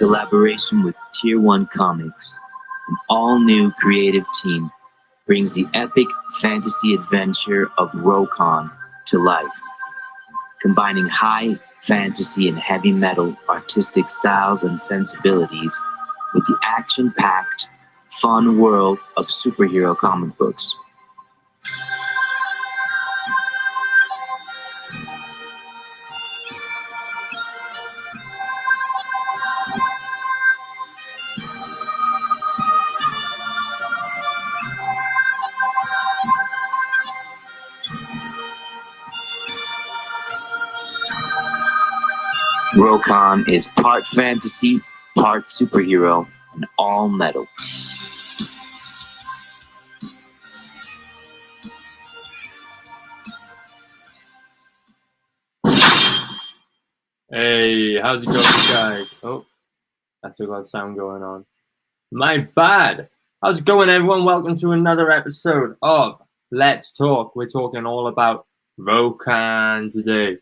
collaboration with Tier 1 Comics, an all-new creative team brings the epic fantasy adventure of Rokan to life, combining high fantasy and heavy metal artistic styles and sensibilities with the action-packed, fun world of superhero comic books. Rokan is part fantasy, part superhero, and all metal. Hey, how's it going, guys? Oh, that's a lot of sound going on. My bad. How's it going, everyone? Welcome to another episode of Let's Talk. We're talking all about Rokan today.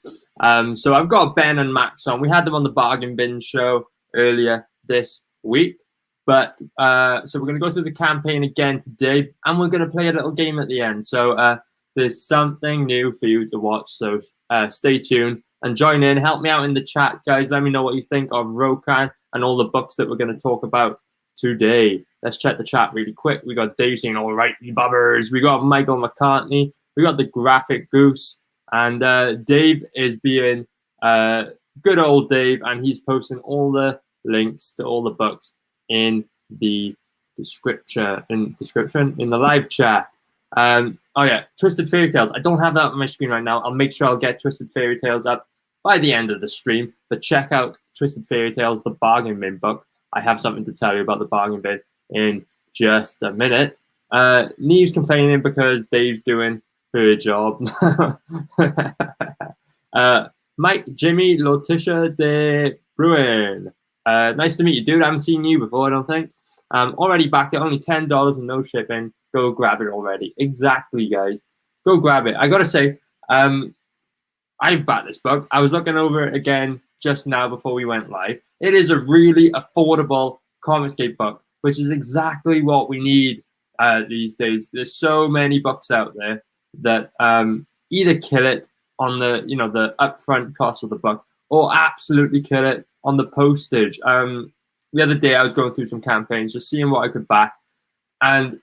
So I've got Ben and Max on. We had them on the Bargain Bin show earlier this week. But so we're going to go through the campaign again today, and we're going to play a little game at the end. So there's something new for you to watch. So stay tuned and join in. Help me out in the chat, guys. Let me know what you think of Rokan and all the books that we're going to talk about today. Let's check the chat really quick. We got Dave saying, all right, you bubbers. We got Michael McCartney. We got the Graphic Goose. And Dave is being good old Dave, and he's posting all the links to all the books in the description, in the live chat. Oh yeah, Twisted Fairy Tales. I don't have that on my screen right now. I'll make sure I'll get Twisted Fairy Tales up by the end of the stream. But check out Twisted Fairy Tales, the Bargain Bin book. I have something to tell you about the Bargain Bin in just a minute. Neve's complaining because Dave's doing her job. Mike, Jimmy, Letitia de Bruin. Nice to meet you, dude. I haven't seen you before, I don't think. Already back at only $10 and no shipping. Go grab it already. Exactly, guys. Go grab it. I gotta say, I've backed this book. I was looking over it again just now before we went live. It is a really affordable Comicscape book, which is exactly what we need these days. There's so many books out there that either kill it on the the upfront cost of the book, or absolutely kill it on the postage. The other day I was going through some campaigns, just seeing what I could back, and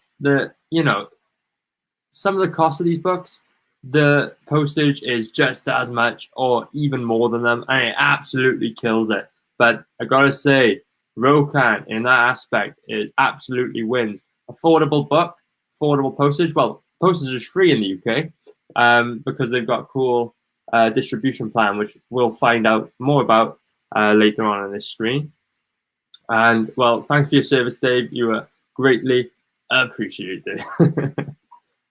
some of the cost of these books, the postage is just as much or even more than them, and it absolutely kills it. But I gotta say, Rokan in that aspect, it absolutely wins. Affordable book, affordable postage. Well, postage is free in the UK because they've got a cool distribution plan, which we'll find out more about later on in this stream. And well, thanks for your service, Dave. You were greatly appreciated.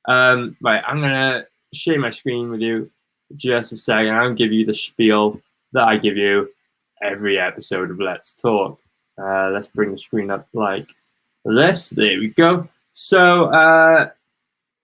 Right, I'm gonna share my screen with you just a second. I'll give you the spiel that I give you every episode of Let's Talk. Let's bring the screen up like this. There we go. So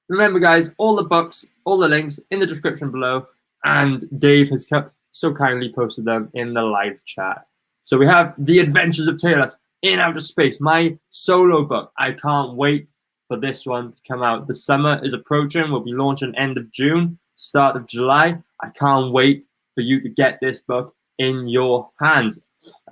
remember, guys, all the books, all the links in the description below, and Dave has so kindly posted them in the live chat. So we have The Adventures of Talos in Outer Space, my solo book. I can't wait for this one to come out. The summer is approaching. We'll be launching end of June, start of July. I can't wait for you to get this book in your hands.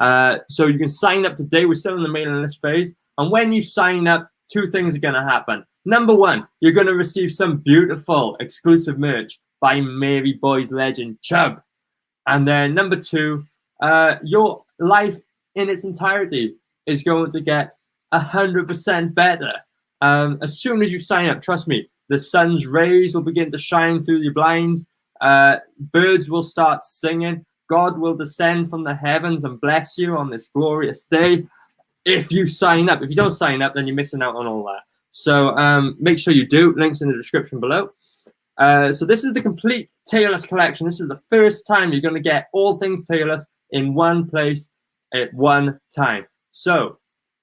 So you can sign up today. We're still in the mailing list phase. And when you sign up, two things are going to happen. Number one, you're going to receive some beautiful exclusive merch by Mary Boy's legend, Chubb. And then number two, your life in its entirety is going to get 100% better. As soon as you sign up, trust me, the sun's rays will begin to shine through your blinds. Birds will start singing. God will descend from the heavens and bless you on this glorious day. If you sign up, if you don't sign up, then you're missing out on all that. So make sure you do. Links in the description below. So this is the complete Talos collection. This is the first time you're going to get all things Talos in one place at one time. So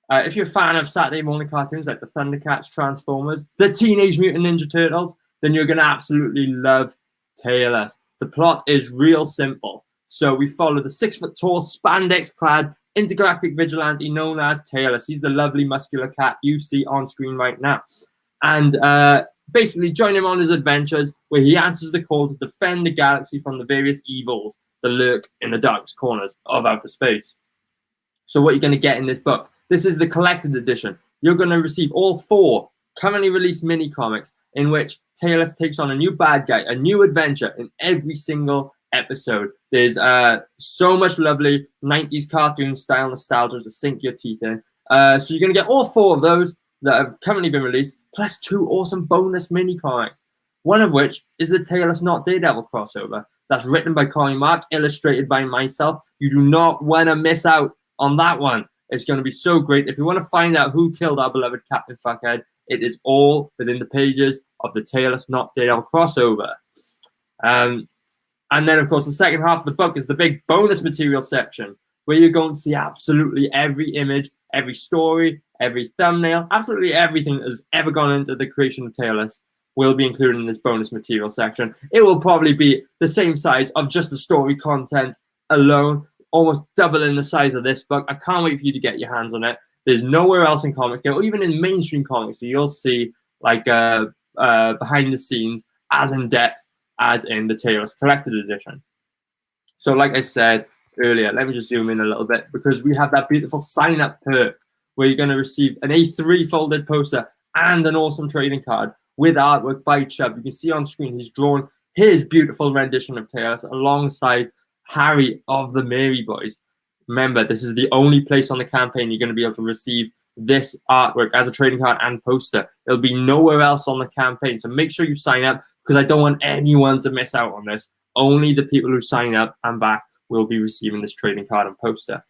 if you're a fan of Saturday morning cartoons like the Thundercats, Transformers, the Teenage Mutant Ninja Turtles, then you're going to absolutely love Talos. The plot is real simple. So we follow the 6-foot-tall, spandex-clad intergalactic vigilante known as Talos. He's the lovely muscular cat you see on screen right now. And basically join him on his adventures where he answers the call to defend the galaxy from the various evils that lurk in the darkest corners of outer space. So what you're going to get in this book, this is the collected edition. You're going to receive all 4 currently released mini comics in which Talos takes on a new bad guy, a new adventure in every single episode. There's so much lovely 90s cartoon style nostalgia to sink your teeth in. So you're going to get all 4 of those that have currently been released, plus 2 awesome bonus mini comics. One of which is the Talos Not Daredevil crossover. That's written by Colin Mark, illustrated by myself. You do not want to miss out on that one. It's going to be so great. If you want to find out who killed our beloved Captain Fuckhead, it is all within the pages of the Talos Not Daredevil crossover. And then, of course, the second half of the book is the big bonus material section, where you're going to see absolutely every image, every story, every thumbnail, absolutely everything that has ever gone into the creation of Talos will be included in this bonus material section. It will probably be the same size of just the story content alone, almost doubling the size of this book. I can't wait for you to get your hands on it. There's nowhere else in comics, or even in mainstream comics, so you'll see like behind the scenes as in depth as in the Talos Collected Edition. So like I said earlier, let me just zoom in a little bit, because we have that beautiful sign up perk where you're going to receive an A3 folded poster and an awesome trading card with artwork by Chubb. You can see on screen he's drawn his beautiful rendition of Talos alongside Harry of the Mary Boys. Remember, this is the only place on the campaign you're going to be able to receive this artwork as a trading card and poster. It'll be nowhere else on the campaign, so make sure you sign up, because I don't want anyone to miss out on this. Only the people who sign up and back will be receiving this trading card and poster.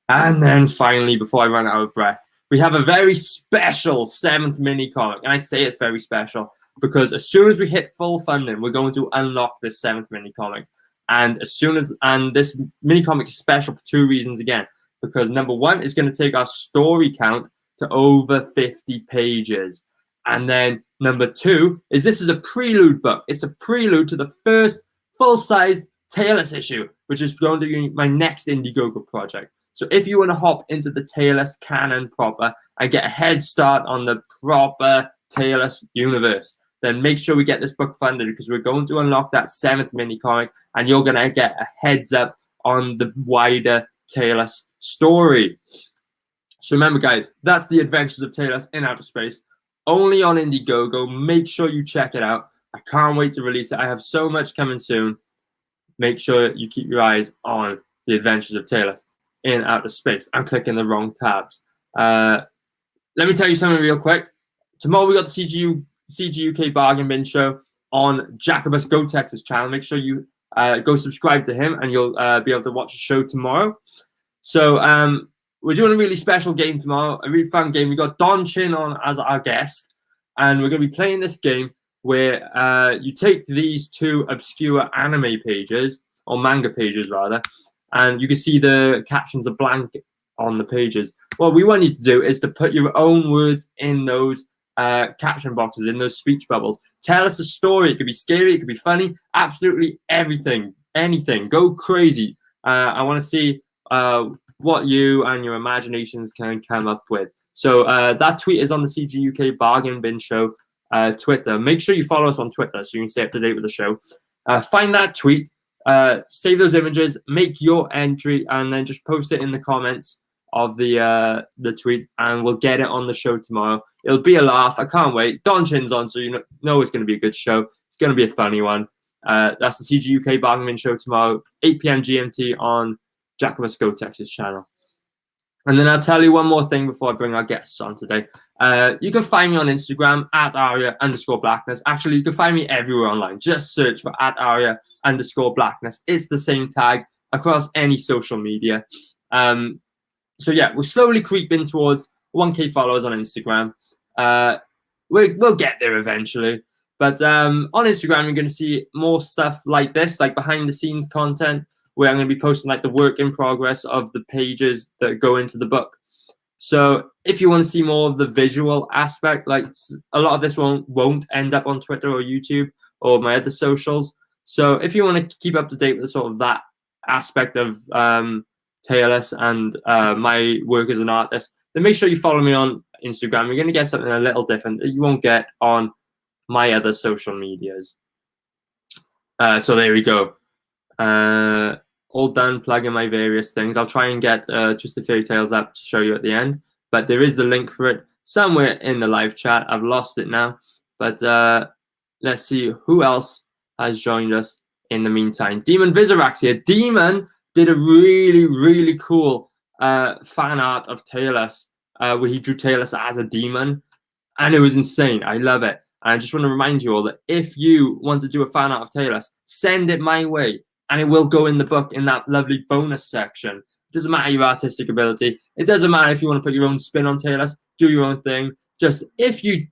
And then finally, before I run out of breath, we have a very special 7th mini comic. And I say it's very special because as soon as we hit full funding, we're going to unlock this 7th mini comic. And this mini comic is special for 2 reasons again. Because number 1 is going to take our story count to over 50 pages. And then number 2 is this is a prelude book. It's a prelude to the first full-size Talos issue, which is going to be my next Indiegogo project. So if you want to hop into the Talos canon proper and get a head start on the proper Talos universe, then make sure we get this book funded, because we're going to unlock that 7th mini comic and you're going to get a heads up on the wider Talos story. So remember, guys, that's the Adventures of Talos in Outer Space, only on Indiegogo. Make sure you check it out. I can't wait to release it. I have so much coming soon. Make sure you keep your eyes on the Adventures of Talos in Outer Space. I'm clicking the wrong tabs. Let me tell you something real quick. Tomorrow we got the CGUK Bargain Bin show on Jacobus Gotex's channel. Make sure you go subscribe to him, and you'll be able to watch the show tomorrow. So we're doing a really special game tomorrow, a really fun game. We got Don Chin on as our guest, and we're going to be playing this game where you take these 2 obscure anime pages, or manga pages rather, and you can see the captions are blank on the pages. What we want you to do is to put your own words in those caption boxes, in those speech bubbles. Tell us a story. It could be scary, it could be funny, absolutely everything, anything. Go crazy. I want to see what you and your imaginations can come up with. So that tweet is on the CGUK Bargain Bin Show Twitter. Make sure you follow us on Twitter so you can stay up to date with the show. Find that tweet, save those images, make your entry, and then just post it in the comments of the tweet, and we'll get it on the show tomorrow. It'll be a laugh. I can't wait. Don Chin's on, so you know it's going to be a good show. It's going to be a funny one. That's the CGUK Bargain Bin Show tomorrow, 8 p.m. GMT on Jacobus Gotex's channel. And then I'll tell you one more thing before I bring our guests on today. You can find me on Instagram at @aria_blackness. Actually, you can find me everywhere online. Just search for @aria_blackness. It's the same tag across any social media. So yeah, we're slowly creeping towards 1K followers on Instagram. We'll get there eventually. But on Instagram, you're going to see more stuff like this, like behind the scenes content, where I'm going to be posting like the work in progress of the pages that go into the book. So if you want to see more of the visual aspect, like a lot of this won't end up on Twitter or YouTube or my other socials. So if you want to keep up to date with sort of that aspect of Taylor and my work as an artist, then make sure you follow me on Instagram. You're going to get something a little different that you won't get on my other social medias. So there we go. All done plugging my various things. I'll try and get Just the Fairy Tales up to show you at the end, but there is the link for it somewhere in the live chat. I've lost it now, but let's see who else has joined us in the meantime. Demon Vizirax here. Demon did a really cool fan art of Taylus, where he drew Taylus as a demon, and it was insane. I love it. And I just want to remind you all that if you want to do a fan art of Taylus, send it my way, and it will go in the book in that lovely bonus section. It doesn't matter your artistic ability. It doesn't matter if you want to put your own spin on Taylus, do your own thing. Just if you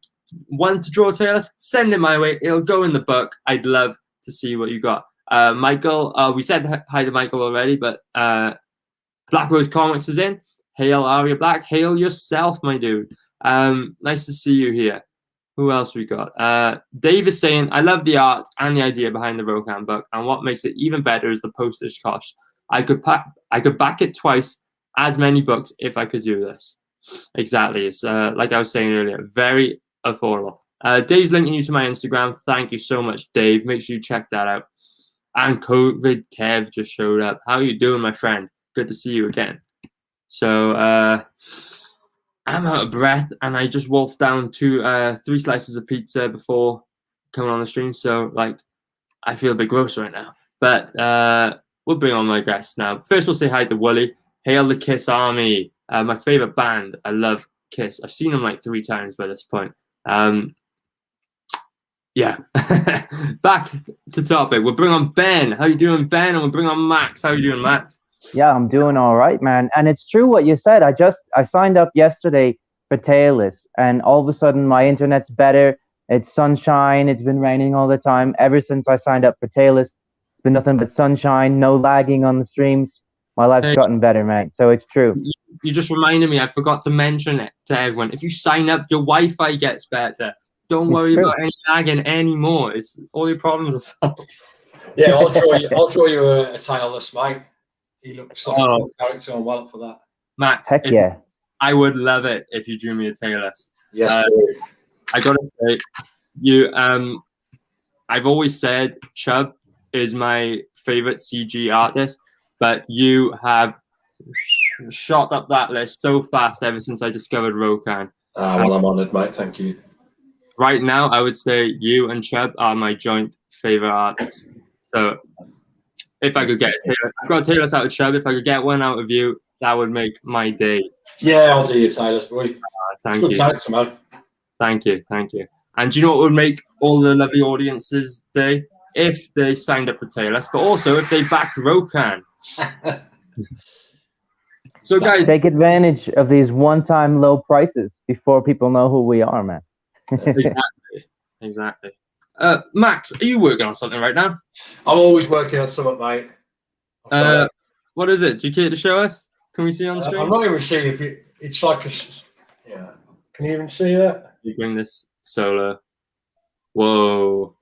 want to draw Taylus, send it my way. It'll go in the book. I'd love to see what you got. Michael, we said hi to Michael already, but Black Rose Comics is in. Hail Aria Black. Hail yourself, my dude. Nice to see you here. Who else we got? Dave is saying, I love the art and the idea behind the Rokan book, and what makes it even better is the postage cost. I could back it twice as many books if I could do this. Exactly. It's like I was saying earlier, very affordable. Dave's linking you to my Instagram. Thank you so much, Dave. Make sure you check that out. And COVID Kev just showed up. How are you doing, my friend? Good to see you again. So I'm out of breath, and I just wolfed down 3 slices of pizza before coming on the stream. So like, I feel a bit gross right now. But we'll bring on my guests now. First, we'll say hi to Wooly. Hail the Kiss Army. My favorite band. I love Kiss. I've seen them like 3 times by this point. Yeah. Back to topic. We'll bring on Ben. How you doing, Ben? And we'll bring on Max. How you doing, Max? Yeah, I'm doing all right, man. And it's true what you said. I signed up yesterday for Taylus, and all of a sudden my internet's better. It's sunshine. It's been raining all the time. Ever since I signed up for Taylus, it's been nothing but sunshine, no lagging on the streams. My life's gotten better, man. So it's true. You just reminded me. I forgot to mention it to everyone. If you sign up, your Wi-Fi gets better. Don't worry about any lagging anymore. It's all your problems are solved. Yeah, I'll draw you a Taylus, mate. He looks like a cool character on well for that. Max, heck yeah. I would love it if you drew me a Taylus. Yes, I gotta say, you. I've always said Chubb is my favorite CG artist, but you have shot up that list so fast ever since I discovered Rokan. Well, I'm honoured, mate. Thank you. Right now, I would say you and Chubb are my joint favorite artists. So if I could get I've got Taylor out of Chubb. If I could get one out of you, that would make my day. Yeah, I'll do you, Taylor, boy. Thank Good you. character, man. Thank you. And do you know what would make all the lovely audiences day? If they signed up for Taylor, but also if they backed Rokan. So guys, take advantage of these one-time low prices before people know who we are, man. Exactly. Max, are you working on something right now? I'm always working on something, mate. What is it? Do you care to show us? Can we see on the screen? I'm not even seeing if it's like a. Yeah. Can you even see that? You bring this solo. Whoa.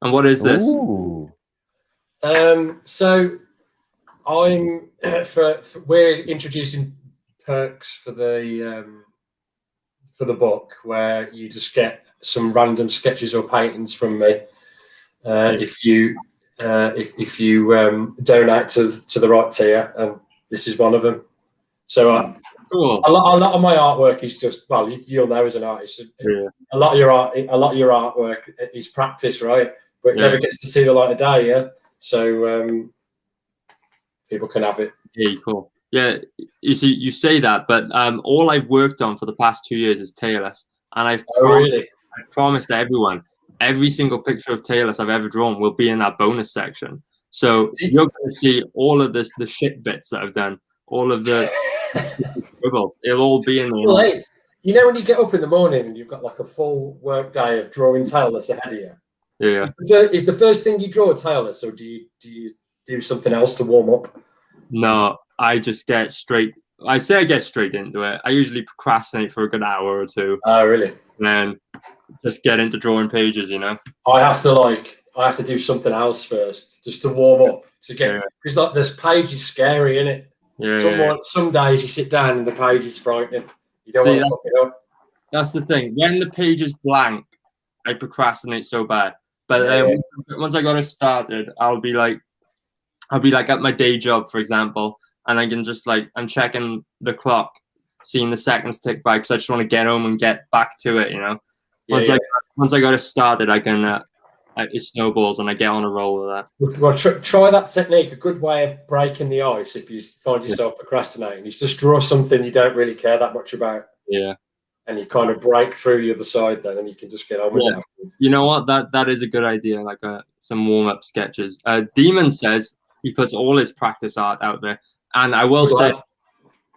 And what is this? Ooh. So I'm we're introducing perks for the book where you just get some random sketches or paintings from me if you donate to the right tier, and this is one of them. So cool. a lot of my artwork is just, well, you'll know as an artist, a lot of your artwork is practice, right? But it never gets to see the light of day, yeah. So people can have it. Yeah, cool. Yeah, you see, you say that, but all I've worked on for the past 2 years is Taylus, and I promised everyone every single picture of Taylus I've ever drawn will be in that bonus section. So you're going to see all of the shit bits that I've done, all of the scribbles. It'll all be in there. Well, hey, you know when you get up in the morning and you've got like a full work day of drawing Taylus ahead of you. Yeah. Is the first thing you draw Taylus, or do you do something else to warm up? No, I just get straight. I get straight into it. I usually procrastinate for a good hour or two. Oh, really? And then just get into drawing pages, you know. I have to do something else first, just to warm up, to get, because like this page is scary, isn't it? Some days you sit down and the page is frightening. You don't want to fuck it up. That's the thing. When the page is blank, I procrastinate so bad. But once I got it started, I'll be like at my day job, for example, and I can just like, I'm checking the clock, seeing the seconds tick by, because I just want to get home and get back to it, you know. Once I got it started, I can it snowballs and I get on a roll with that. Well, try that technique. A good way of breaking the ice if you find yourself procrastinating is just draw something you don't really care that much about. Yeah. And you kind of break through the other side then, and you can just get on with it afterwards. You know what? That is a good idea, like some warm-up sketches. Demon says he puts all his practice art out there. And I will say,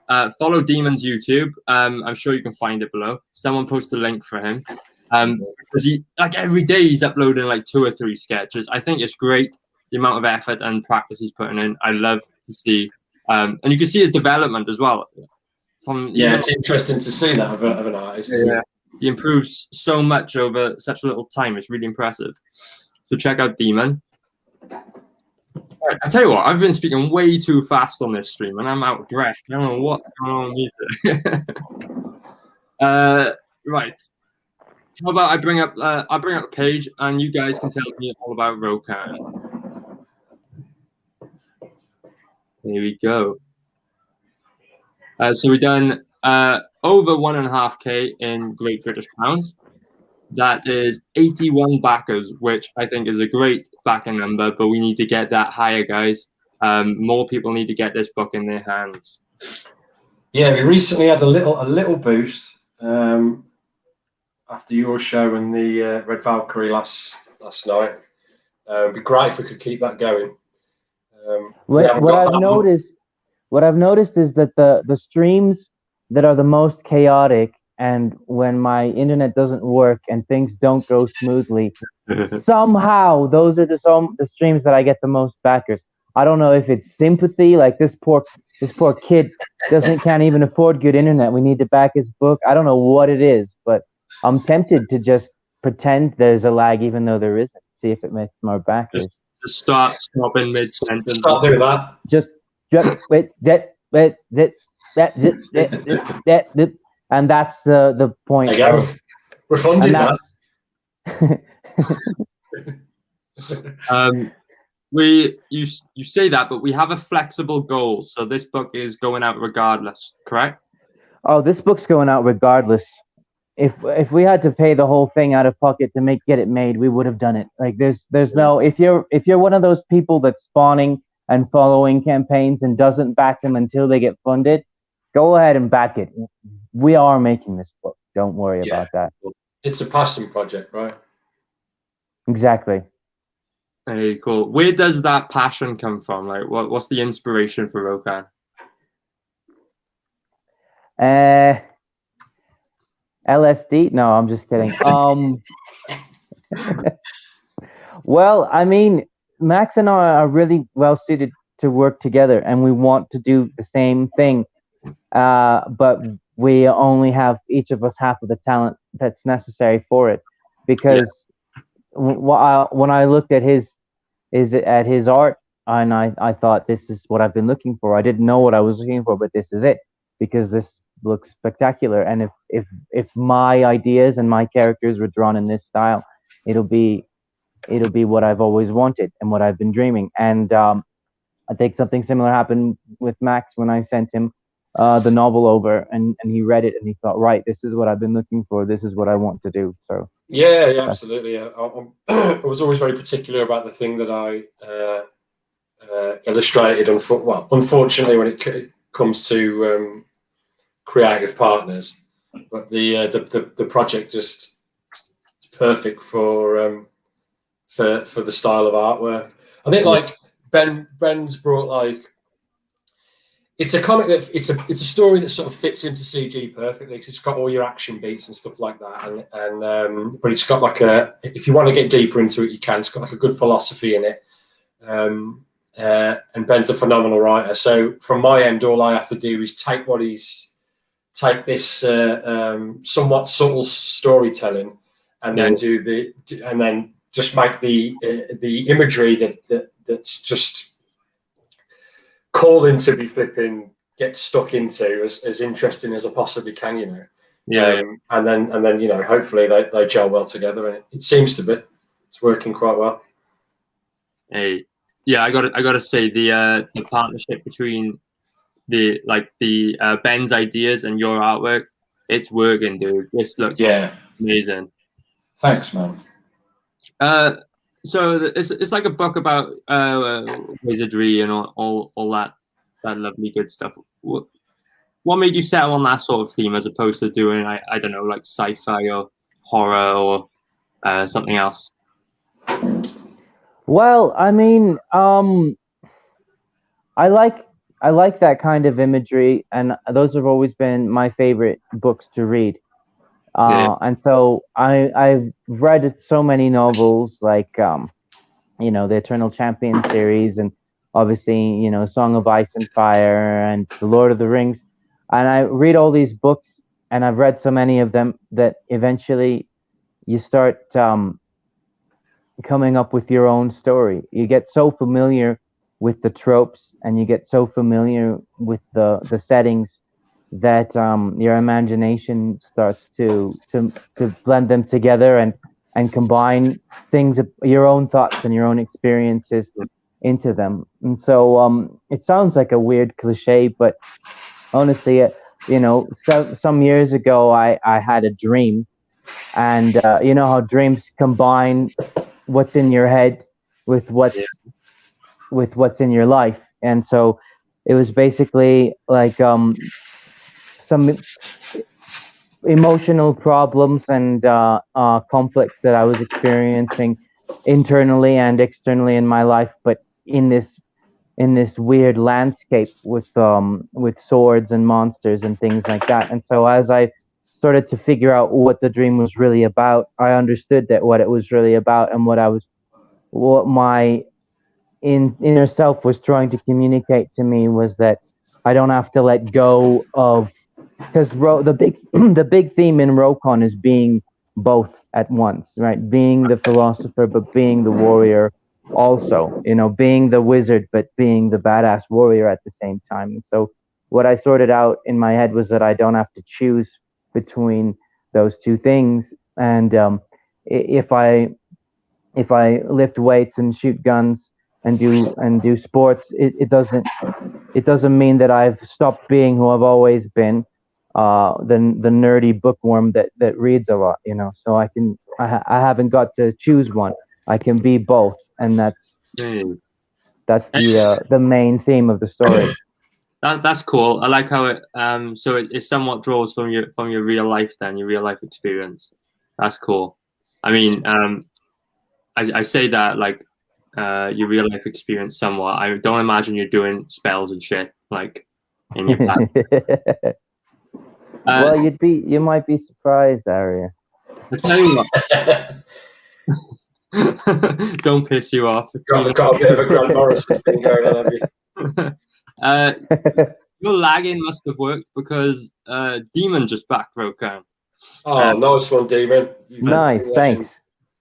follow Demon's YouTube. I'm sure you can find it below. Someone post a link for him. Because he, like, every day he's uploading like 2 or 3 sketches. I think it's great, the amount of effort and practice he's putting in. I love to see. And you can see his development as well. It's interesting to see that of an artist. Yeah. He improves so much over such a little time. It's really impressive. So check out Demon. Right, I tell you what, I've been speaking way too fast on this stream, and I'm out of breath. I don't know what's going on with it. Right. How about I bring up the page, and you guys can tell me all about Rokan. Here we go. So we've done over 1.5K in Great British Pounds. That is 81 backers, which I think is a great backing number, but we need to get that higher, guys. More people need to get this book in their hands. Yeah, we recently had a little boost after your show and the Red Valkyrie last night. It'd be great if we could keep that going. What I've noticed is that the streams that are the most chaotic, and when my internet doesn't work and things don't go smoothly, somehow those are the streams that I get the most backers. I don't know if it's sympathy, like this poor kid can't even afford good internet. We need to back his book. I don't know what it is, but I'm tempted to just pretend there's a lag even though there isn't. See if it makes more backers. Just stop stopping mid-sentence. Stop doing that. Just wait, and that's the point. There you go. We're funding that. You say that, but we have a flexible goal. So this book is going out regardless, correct? Oh, this book's going out regardless. If we had to pay the whole thing out of pocket to get it made, we would have done it. Like there's no, if you're one of those people that's spawning and following campaigns and doesn't back them until they get funded, go ahead and back it. We are making this book. Don't worry about that. It's a passion project, right? Exactly. Hey, cool. Where does that passion come from? Like, what's the inspiration for Rokan? LSD? No, I'm just kidding. Well, I mean, Max and I are really well suited to work together, and we want to do the same thing. But we only have each of us half of the talent that's necessary for it. Because when I looked at his art, and I thought, this is what I've been looking for. I didn't know what I was looking for, but this is it, because this looks spectacular. And if my ideas and my characters were drawn in this style, it'll be what I've always wanted and what I've been dreaming. And I think something similar happened with Max when I sent him the novel over, and he read it and he thought, right, this is what I've been looking for. This is what I want to do. So yeah, absolutely. Yeah. I was always very particular about the thing that I illustrated. Unfortunately, when it comes to creative partners, but the project just is perfect for the style of artwork. I think like Ben's brought like. It's a comic that it's a story that sort of fits into CG perfectly, because it's got all your action beats and stuff like that, and but it's got like if you want to get deeper into it, you can. It's got like a good philosophy in it, and Ben's a phenomenal writer. So from my end, all I have to do is take this somewhat subtle storytelling, and then and then just make the imagery that's just calling to be flipping get stuck into as interesting as I possibly can, you know. Yeah. And then you know, hopefully they gel well together, and it seems to be. It's working quite well. Hey, yeah, I gotta say the partnership between the Ben's ideas and your artwork, it's working, dude. This looks amazing. Thanks, man. So it's like a book about wizardry and all that lovely good stuff. What made you settle on that sort of theme as opposed to doing I don't know, like sci-fi or horror or something else? Well, I mean, I like that kind of imagery, and those have always been my favorite books to read. And so I've read so many novels, like you know, the Eternal Champion series, and obviously, you know, Song of Ice and Fire and The Lord of the Rings. And I read all these books, and I've read so many of them that eventually you start coming up with your own story. You get so familiar with the tropes, and you get so familiar with the settings that your imagination starts to blend them together and combine things, your own thoughts and your own experiences into them. And so it sounds like a weird cliche, but honestly, you know, some years ago, I had a dream, and you know how dreams combine what's in your head with what's in your life. And so it was basically like some emotional problems and conflicts that I was experiencing internally and externally in my life, but in this weird landscape with swords and monsters and things like that. And so as I started to figure out what the dream was really about, I understood that what it was really about and what my inner self was trying to communicate to me was that I don't have to let go of, because the big theme in Rokan is being both at once, right? Being the philosopher, but being the warrior also, you know, being the wizard, but being the badass warrior at the same time. And so what I sorted out in my head was that I don't have to choose between those two things. And if I lift weights and shoot guns and do sports, it doesn't mean that I've stopped being who I've always been, the nerdy bookworm that reads a lot, you know. So I haven't got to choose one. I can be both, and that's the main theme of the story. That's cool. I like how it so it somewhat draws from your real life, then your real life experience. That's cool. I mean, I say that like your real life experience somewhat. I don't imagine you're doing spells and shit like in your plan. Well, you might be surprised, Aria. I tell you what. Don't piss you off. Got a bit of a Grant Morrison thing going on, have you? Your lagging must have worked because Demon just backed Rokan. Oh, nice one, Demon. Nice, thanks.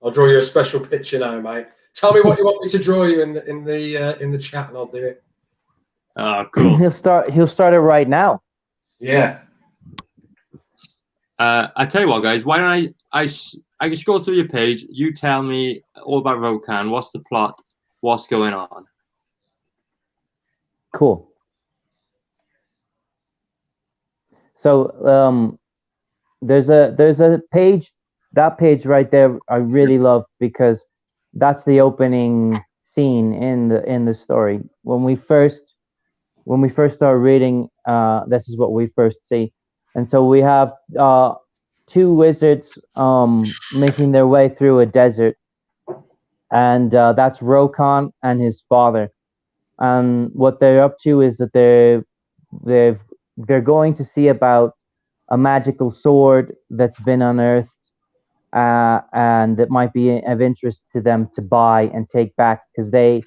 I'll draw you a special picture now, mate. Tell me what you want me to draw you in the chat, and I'll do it. Oh, cool. He'll start it right now. Yeah. I tell you what, guys. Why don't I can scroll through your page. You tell me all about Rokan. What's the plot? What's going on? Cool. So there's a page. That page right there I really love because that's the opening scene in the story. When we first start reading, this is what we first see. And so we have two wizards making their way through a desert, and that's Rokan and his father. And what they're up to is that they're going to see about a magical sword that's been unearthed, and that might be of interest to them to buy and take back, because they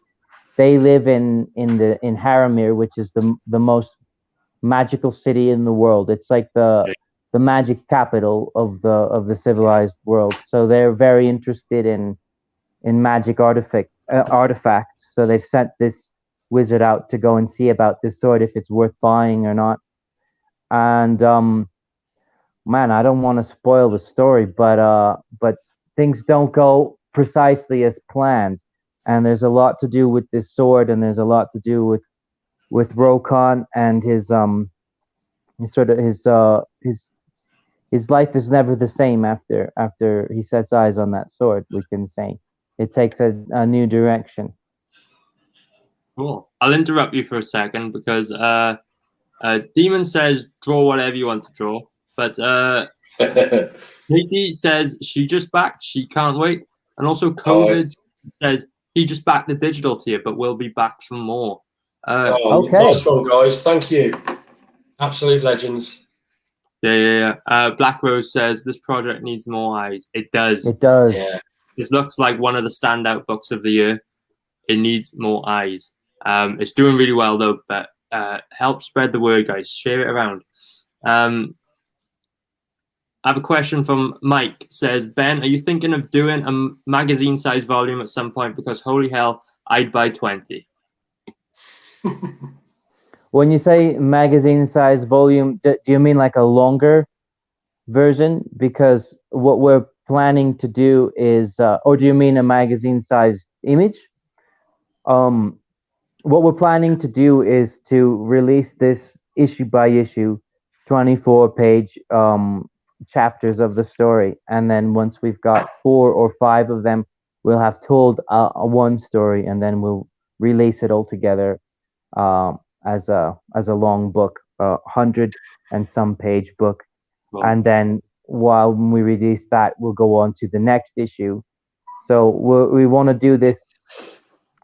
live in Haramir, which is the most magical city in the world. It's like the magic capital of the civilized world. So they're very interested in magic artifacts. So they've sent this wizard out to go and see about this sword, if it's worth buying or not. And man, I don't want to spoil the story, but things don't go precisely as planned, and there's a lot to do with this sword, and there's a lot to do with Rokan and his his life is never the same after he sets eyes on that sword. We can say it takes a new direction. Cool. I'll interrupt you for a second because Demon says draw whatever you want to draw, but Katie says she just backed, she can't wait, and also COVID says he just backed the digital tier, but we'll be back for more. Okay. Nice one, guys. Thank you. Absolute legends. Yeah. Black Rose says this project needs more eyes. It does. It does. Yeah. This looks like one of the standout books of the year. It needs more eyes. It's doing really well though, but help spread the word, guys. Share it around. I have a question from Mike. Says, Ben, are you thinking of doing a magazine-sized volume at some point? Because holy hell, I'd buy 20. When you say magazine-sized volume, do you mean like a longer version? Because what we're planning to do is, or do you mean a magazine-sized image? What we're planning to do is to release this issue by issue, 24-page chapters of the story, and then once we've got 4 or 5 of them, we'll have told one story, and then we'll release it all together as a long book, 100 and some page book. Wow. And then while we release that, we'll go on to the next issue. So we want to do this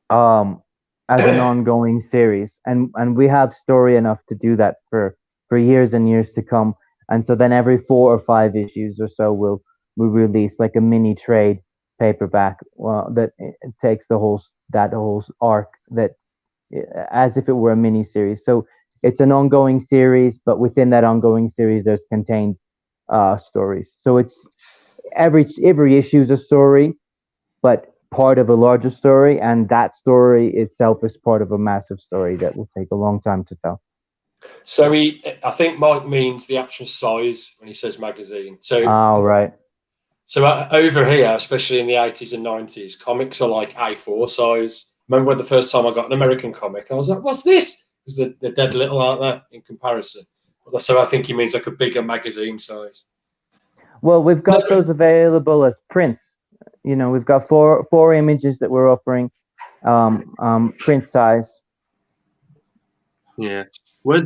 as an ongoing series, and we have story enough to do that for years and years to come. And so then every 4 or 5 issues or so, we'll release like a mini trade paperback that it takes that whole arc, that as if it were a mini series. So it's an ongoing series, but within that ongoing series, there's contained stories. So it's every issue is a story, but part of a larger story, and that story itself is part of a massive story that will take a long time to tell. So I think Mike means the actual size when he says magazine. So right. So over here, especially in the 80s and 90s, comics are like A4 size. Remember when the first time I got an American comic, I was like, "What's this?" Because they're dead little, aren't they, in comparison? So I think he means like a bigger magazine size. Well, we've got those available as prints. You know, we've got four images that we're offering, print size. Yeah.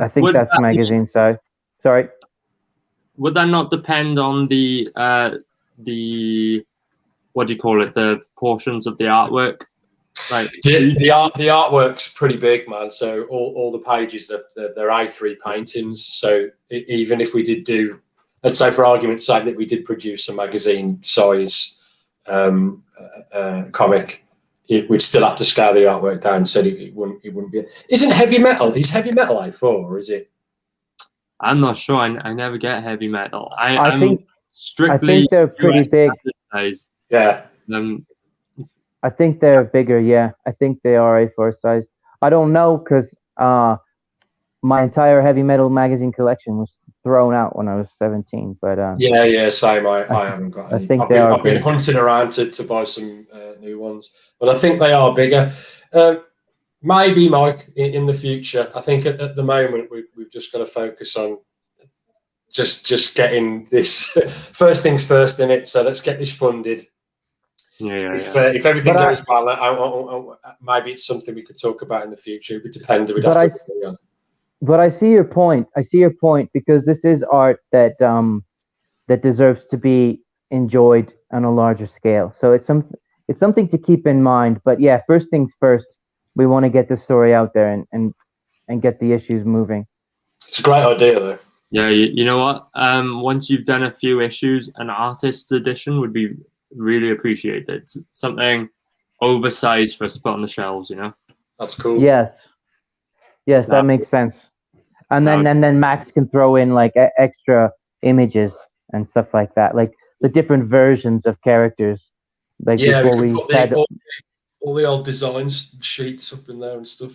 I think that's magazine size. Sorry. Would that not depend on the what do you call it? The portions of the artwork? Like the artwork's pretty big, man. So all the pages they're A3 paintings. So even if we did do, let's say for argument's sake that we did produce a magazine size comic, we'd still have to scale the artwork down, so it wouldn't be. Isn't heavy metal? Is heavy metal A4 or is it? I'm not sure. I never get heavy metal. I think strictly they're pretty US big. Size. Yeah. I think they're bigger. Yeah, I think they are A4 size. I don't know because my entire heavy metal magazine collection was thrown out when I was 17. But yeah, same. I haven't got any. I think I've been hunting around to buy some new ones, but I think they are bigger. Maybe, Mike, in the future. I think at the moment we've just got to focus on just getting this first things first in it. So let's get this funded. If everything goes well, maybe it's something we could talk about in the future. It would depend. But I see your point. Because this is art that deserves to be enjoyed on a larger scale. So it's something to keep in mind. But yeah, first things first. We want to get the story out there and get the issues moving. It's a great idea, though. Yeah, you know what? Once you've done a few issues, an artist's edition would be really appreciated. It's something oversized for us to put on the shelves, you know? That's cool. Yes, that makes sense. And then Max can throw in like extra images and stuff like that, like the different versions of characters. Like before we said all the old designs sheets up in there and stuff.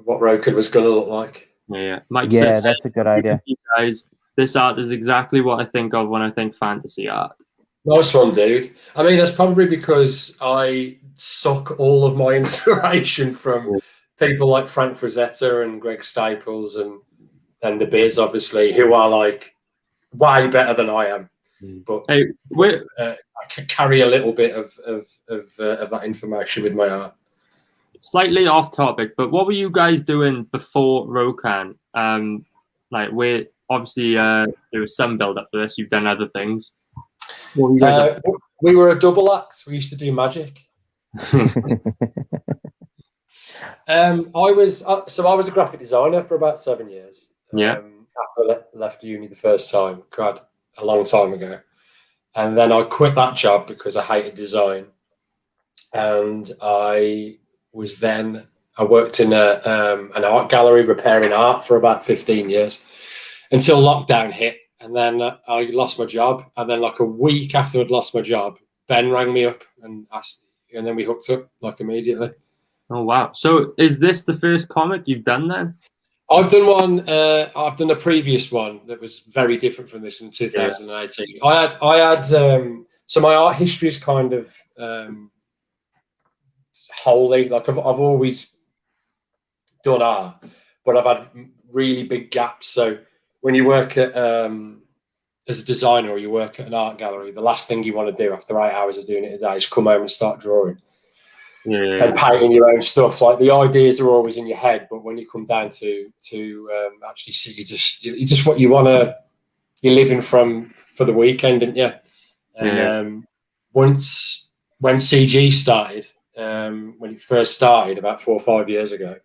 what Rokan was going to look like. Yeah, Mike Yeah, says, that's a good idea. you guys, this art is exactly what I think of when I think fantasy art. Nice one, dude. I mean, that's probably because I suck all of my inspiration from people like Frank Frazetta and Greg Staples and the Biz, obviously, who are like way better than I am. But hey, I can carry a little bit of that information with my art. Slightly off topic, but what were you guys doing before Rokan? Like, we're obviously there was some build up to this. You've done other things. What were you guys we were a double act. We used to do magic. I was a graphic designer for about 7 years. Yeah. After I left uni the first time, God, a long time ago, and then I quit that job because I hated design, and I worked in an art gallery repairing art for about 15 years until lockdown hit. And then I lost my job. And then like a week after I'd lost my job, Ben rang me up and asked, and then we hooked up like immediately. Oh, wow. So is this the first comic you've done then? I've done one. I've done a previous one that was very different from this in 2018. Yeah. I had so my art history is kind of wholly, like I've always done art, but I've had really big gaps. So when you work at as a designer or you work at an art gallery, the last thing you want to do after 8 hours of doing it a day is come home and start drawing and painting your own stuff. Like the ideas are always in your head, but when you come down to actually see, you just what you want to. You're living for the weekend, aren't you? And when CG started, when it first started about 4 or 5 years ago,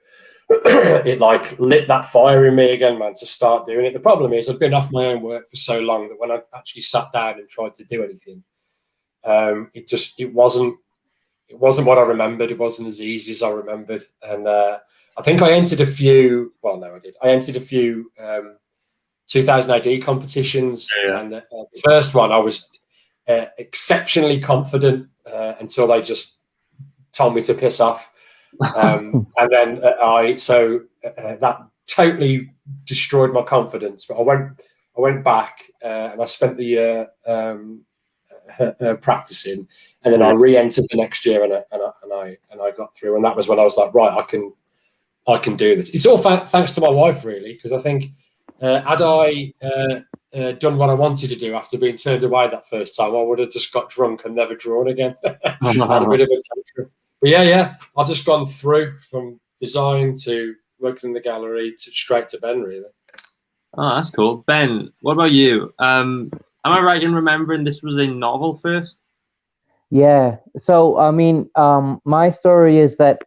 it like lit that fire in me again, man, to start doing it. The problem is I've been off my own work for so long that when I actually sat down and tried to do anything, it wasn't what I remembered. It wasn't as easy as I remembered. And I think I entered a few. Well, no, I did. I entered a few 2000 AD competitions, and the first one I was exceptionally confident until they just told me to piss off. And then that totally destroyed my confidence. But I went back and I spent the year practicing, and then I re-entered the next year and I got through. And that was when I was like, right, I can do this. It's all thanks to my wife, really, because I think had I done what I wanted to do after being turned away that first time, I would have just got drunk and never drawn again. Had a bit of a tantrum. But I've just gone through from design to working in the gallery to straight to Ben, really. Oh, that's cool. Ben, what about you? Am I right in remembering this was a novel first? Yeah. So, I mean, my story is that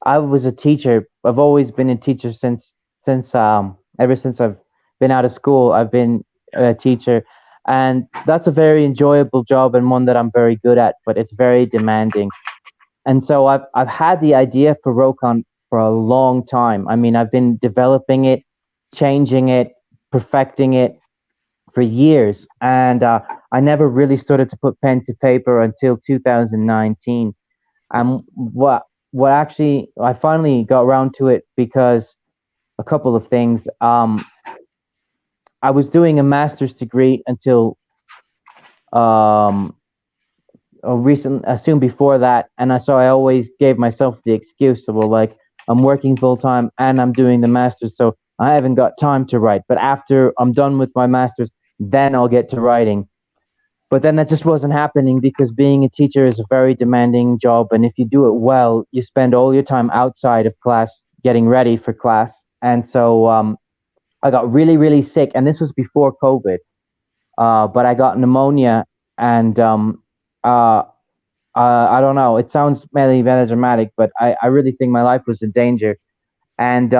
I was a teacher. I've always been a teacher since ever since I've been out of school. I've been a teacher, and that's a very enjoyable job and one that I'm very good at, but it's very demanding. And so I've had the idea for Rokan for a long time. I mean, I've been developing it, changing it, perfecting it for years, and I never really started to put pen to paper until 2019. And what actually I finally got around to it because a couple of things. I was doing a master's degree until soon before that, and I always gave myself the excuse of, well, like, I'm working full time and I'm doing the master's, so I haven't got time to write. But after I'm done with my master's, then I'll get to writing. But then that just wasn't happening because being a teacher is a very demanding job, and if you do it well, you spend all your time outside of class getting ready for class. And so I got really, really sick, and this was before COVID. But I got pneumonia, and I don't know. It sounds maybe melodramatic, but I really think my life was in danger. And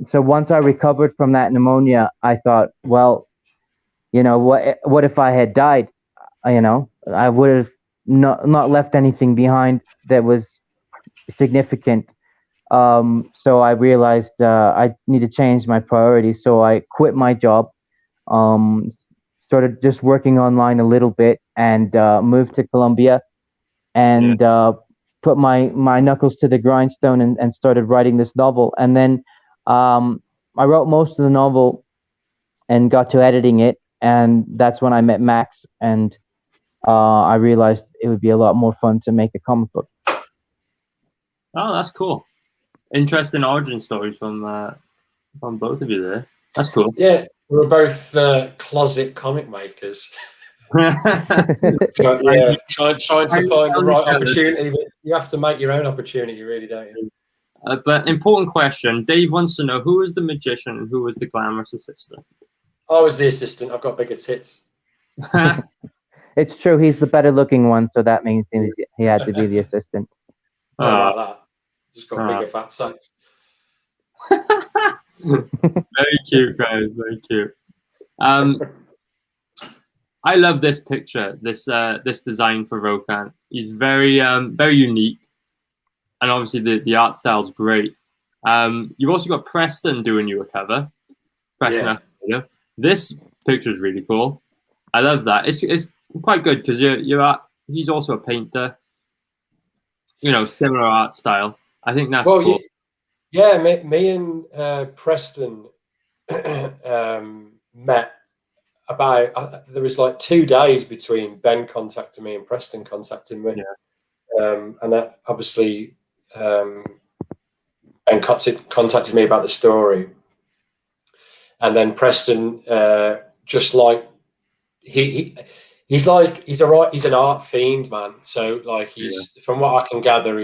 so once I recovered from that pneumonia, I thought, well, what if I had died? I would have not left anything behind that was significant. So I realized I need to change my priorities. So I quit my job, started just working online a little bit, and moved to Colombia, and put my knuckles to the grindstone and started writing this novel. And then I wrote most of the novel and got to editing it, and that's when I met Max, and I realized it would be a lot more fun to make a comic book. Oh, that's cool. Interesting origin stories from both of you there. That's cool. Yeah, we were both closet comic makers. Trying to find the right opportunity. But you have to make your own opportunity, really, don't you? But important question. Dave wants to know, who was the magician and who was the glamorous assistant? I was the assistant. I've got bigger tits. It's true. He's the better looking one, so that means he had to be the assistant. How about that? Just got bigger fat sacks. Very cute, guys. Very cute. I love this picture. This design for Rokan. He's very very unique, and obviously the art style's great. You've also got Preston doing you a cover. Preston, yeah. This picture is really cool. I love that. It's quite good because he's also a painter. You know, similar art style. I think that's cool. Yeah, me and Preston met about. There was like 2 days between Ben contacting me and Preston contacting me. Yeah. And that obviously Ben contacted me about the story, and then Preston just like he's an art fiend, man. So like from what I can gather,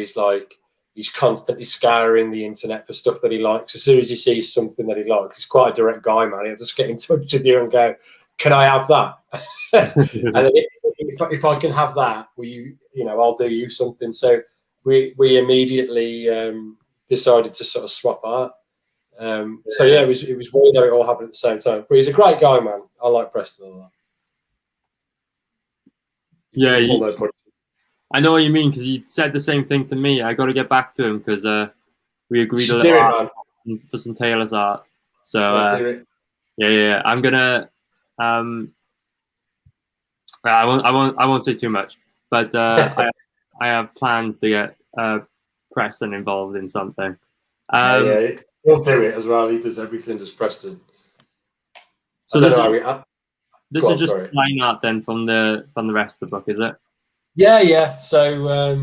he's constantly scouring the internet for stuff that he likes. As soon as he sees something that he likes, he's quite a direct guy, man. He'll just get in touch with you and go, "Can I have that?" And then if I can have that, will you? I'll do you something. So we immediately decided to sort of swap art. So yeah, it was weird how it all happened at the same time. But he's a great guy, man. I like Preston a lot. Yeah, I know what you mean, because he said the same thing to me. I got to get back to him because we agreed a little for some Taylor's art. So yeah, I'm gonna. I won't say too much, but I have plans to get Preston involved in something. Yeah, he'll do it as well. He does everything, does Preston. So this is just line art then from the rest of the book, is it? Yeah. So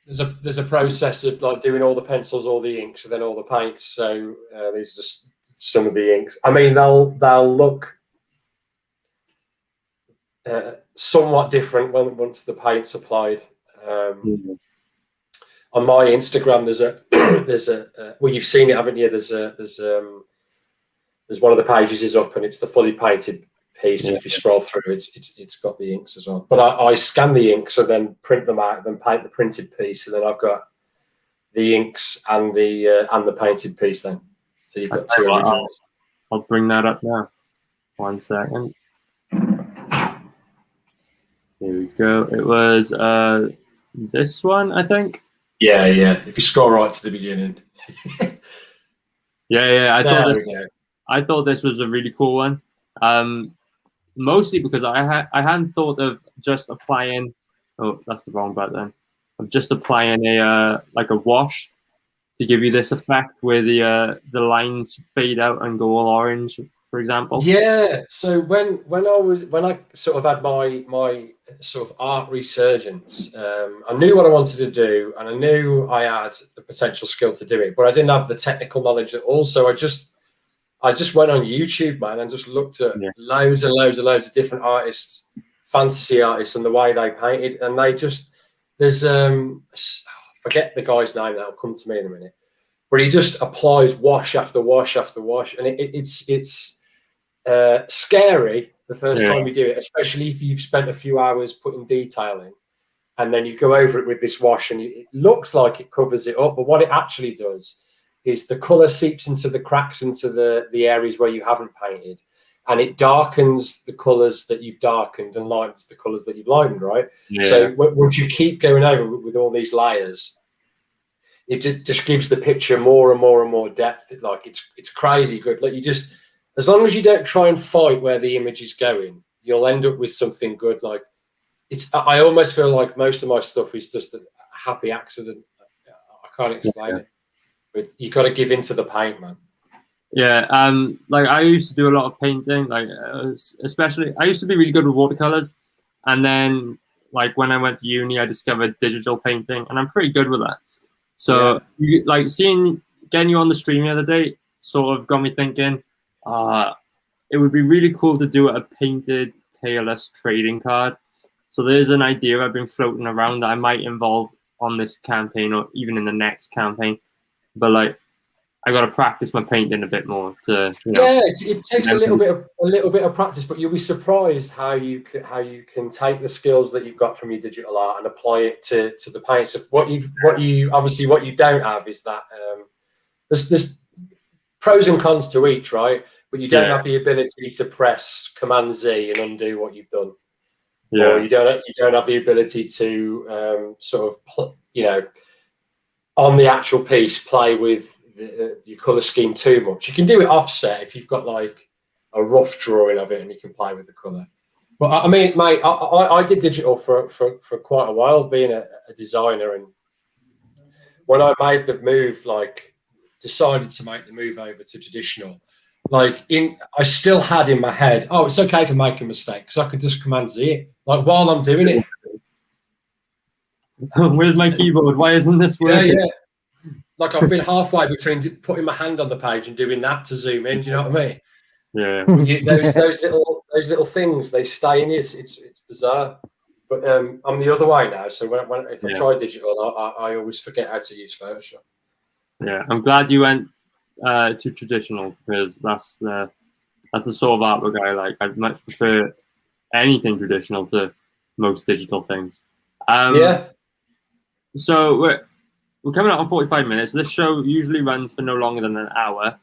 there's a process of like doing all the pencils, all the inks, and then all the paints. So these are just some of the inks. I mean, they'll look somewhat different once the paint's applied. On my Instagram, there's a well, you've seen it, haven't you? There's one of the pages is up, and it's the fully painted piece. Yeah. If you scroll through, it's got the inks as well. But I scan the inks and then print them out, and then paint the printed piece, and then I've got the inks and the painted piece. Then, so you've got two originals. I'll bring that up now. 1 second. Here we go. It was this one, I think. Yeah. If you scroll right to the beginning. Yeah. I thought this was a really cool one. Mostly because I hadn't thought of just applying. Oh, that's the wrong button. Of just applying a wash to give you this effect where the lines fade out and go all orange, for example. Yeah. So when I sort of had my sort of art resurgence, I knew what I wanted to do, and I knew I had the potential skill to do it, but I didn't have the technical knowledge at all. So I just went on YouTube, man, and just looked at loads and loads of different artists, fantasy artists, and the way they painted. And there's forget the guy's name, that'll come to me in a minute, but he just applies wash after wash after wash, and it's scary the first time you do it, especially if you've spent a few hours putting detail in, and then you go over it with this wash, and it looks like it covers it up, but what it actually does is the color seeps into the cracks, into the areas where you haven't painted, and it darkens the colors that you've darkened and lightens the colors that you've lightened, right? Yeah. So once you keep going over with all these layers, it just gives the picture more and more and more depth. It's crazy good. Like, as long as you don't try and fight where the image is going, you'll end up with something good. Like, I almost feel like most of my stuff is just a happy accident. I can't explain it. But you got to give in to the paint, man. Yeah, like I used to do a lot of painting, like especially I used to be really good with watercolors, and then like when I went to uni, I discovered digital painting, and I'm pretty good with that. So like getting you on the stream the other day sort of got me thinking, it would be really cool to do a painted tailless trading card. So there's an idea I've been floating around that I might involve on this campaign or even in the next campaign, but like I got to practice my painting a bit more to, Yeah, it takes a little bit of practice, but you'll be surprised how you can take the skills that you've got from your digital art and apply it to the paint. So what you don't have is that there's pros and cons to each, right? But you don't have the ability to press Command Z and undo what you've done. Yeah. Or you don't have the ability to sort of on the actual piece play with your color scheme too much. You can do it offset if you've got like a rough drawing of it and you can play with the color. But I mean, mate, I did digital for quite a while, being a designer, and when I made the move, like decided to make the move over to traditional, I still had in my head, oh, it's okay for making mistakes because I could just Command Z it, like while I'm doing it. Where's my keyboard? Why isn't this working? Yeah. Like I've been halfway between putting my hand on the page and doing that to zoom in. Do you know what I mean? Yeah. Those little things, they stay in you. It's bizarre. But I'm the other way now. So if I try digital, I always forget how to use Photoshop. Yeah, I'm glad you went to traditional because that's the sort of artwork I like. I'd much prefer anything traditional to most digital things. So we're coming out on 45 minutes. This show usually runs for no longer than an hour.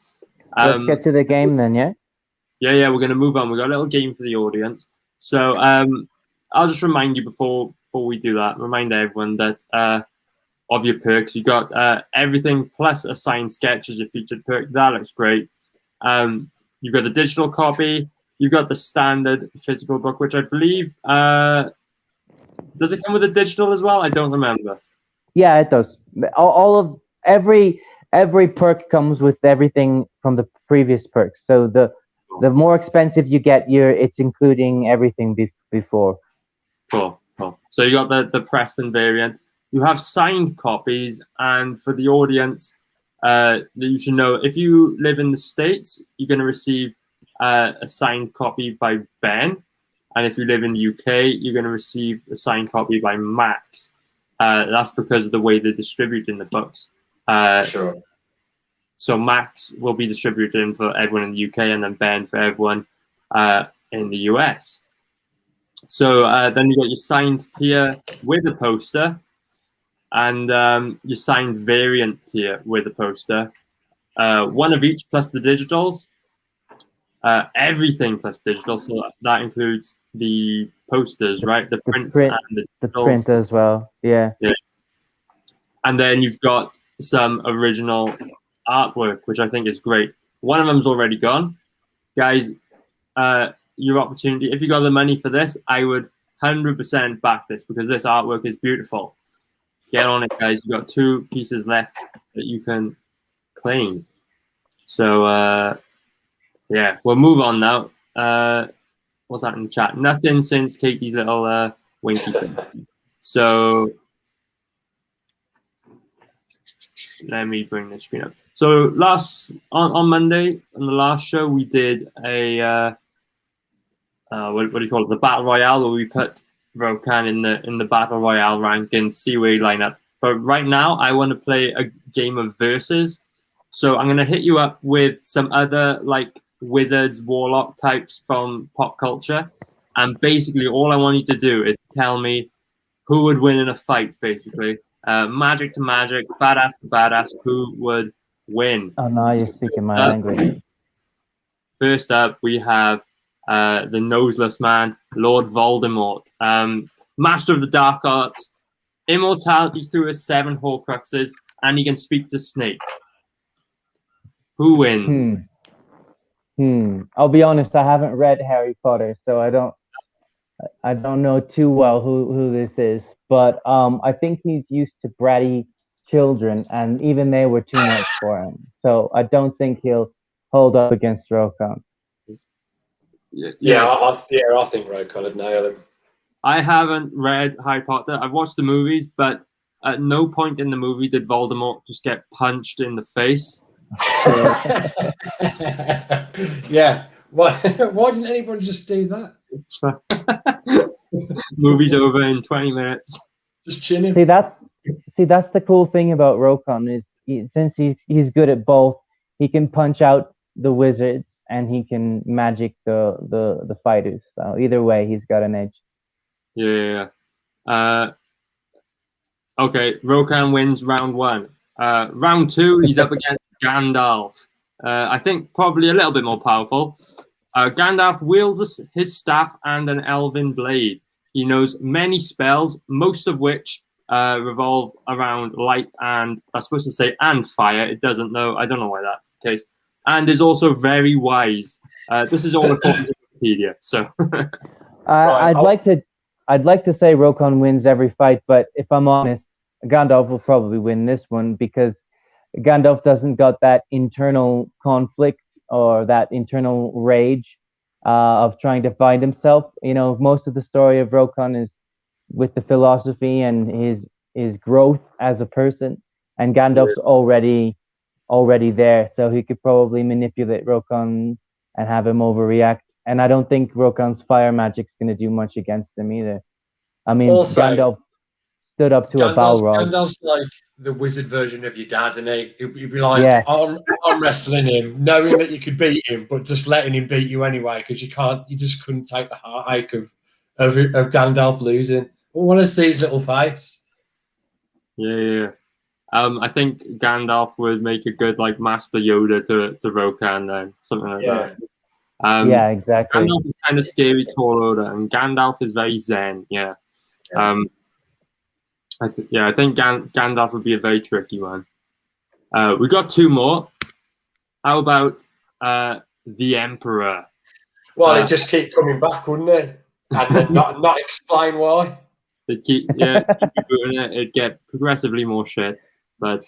Let's get to the game then, yeah? Yeah, we're going to move on. We've got a little game for the audience. So I'll just remind you before we do that, remind everyone that of your perks. You got everything plus a signed sketch as your featured perk. That looks great. You've got the digital copy. You've got the standard physical book, which I believe does it come with a digital as well? I don't remember. Yeah, it does. Every perk comes with everything from the previous perks. So the more expensive you get, it's including everything before. Cool. So you got the Preston variant. You have signed copies, and for the audience, you should know if you live in the States, you're going to receive a signed copy by Ben, and if you live in the UK, you're going to receive a signed copy by Max. That's because of the way they're distributing the books. Sure. So Max will be distributing for everyone in the UK, and then Ben for everyone in the US. So then you got your signed tier with a poster, and your signed variant tier with a poster. One of each plus the digitals. Everything plus digital. So that includes the posters, right? The prints and the print as well. Yeah. And then you've got some original artwork, which I think is great. One of them's already gone. Guys, your opportunity, if you got the money for this, I would 100% back this because this artwork is beautiful. Get on it, guys. You've got 2 pieces left that you can claim. So, yeah, we'll move on now. What's that in the chat? Nothing since Katie's little winky thing. So let me bring the screen up. So on Monday, on the last show, we did a what do you call it? The battle royale, where we put Rokan in the battle royale rank and see where he line up. But right now, I want to play a game of versus. So I'm going to hit you up with some other like wizards, warlock types from pop culture, and basically all I want you to do is tell me who would win in a fight. Basically, magic to magic, badass to badass, who would win? Oh, now you're speaking my language. First up, we have the noseless man, Lord Voldemort, master of the dark arts, immortality through his 7 Horcruxes, and he can speak to snakes. Who wins? I'll be honest, I haven't read Harry Potter, so I don't know too well who this is. But I think he's used to bratty children, and even they were too much for him. So I don't think he'll hold up against Rokan. Yeah, I think Rokan would nail him. I haven't read Harry Potter. I've watched the movies, but at no point in the movie did Voldemort just get punched in the face. Yeah. Why didn't anybody just do that? Movie's over in 20 minutes. Just chinning. See, that's the cool thing about Rokan is since he's good at both, he can punch out the wizards and he can magic the fighters. So either way, he's got an edge. Yeah. Okay, Rokan wins round 1. Round 2, he's up against Gandalf. I think probably a little bit more powerful. Gandalf wields his staff and an elven blade. He knows many spells, most of which revolve around light and, I'm supposed to say, and fire. It doesn't know. I don't know why that's the case. And is also very wise. This is all according to Wikipedia. So, I'd like to say Rokan wins every fight, but if I'm honest, Gandalf will probably win this one because Gandalf doesn't got that internal conflict or that internal rage of trying to find himself. You know, most of the story of Rokan is with the philosophy and his growth as a person, and Gandalf's already there, so he could probably manipulate Rokan and have him overreact. And I don't think Rokan's fire magic's going to do much against him either. I mean, also, Gandalf stood up to a Balrog. Gandalf's like the wizard version of your dad, and he'd be like, I'm wrestling him, knowing that you could beat him, but just letting him beat you anyway, because you just couldn't take the heartache of Gandalf losing. I want to see his little face. Yeah. I think Gandalf would make a good like Master Yoda to Rokan then, something like that. Yeah, exactly. Gandalf is kind of scary, tall order, and Gandalf is very zen. Yeah. I think Gandalf would be a very tricky one. We got 2 more. How about the Emperor? Well, he'd just keep coming back, wouldn't he? And then not explain why. They'd keep doing it. It'd get progressively more shit. But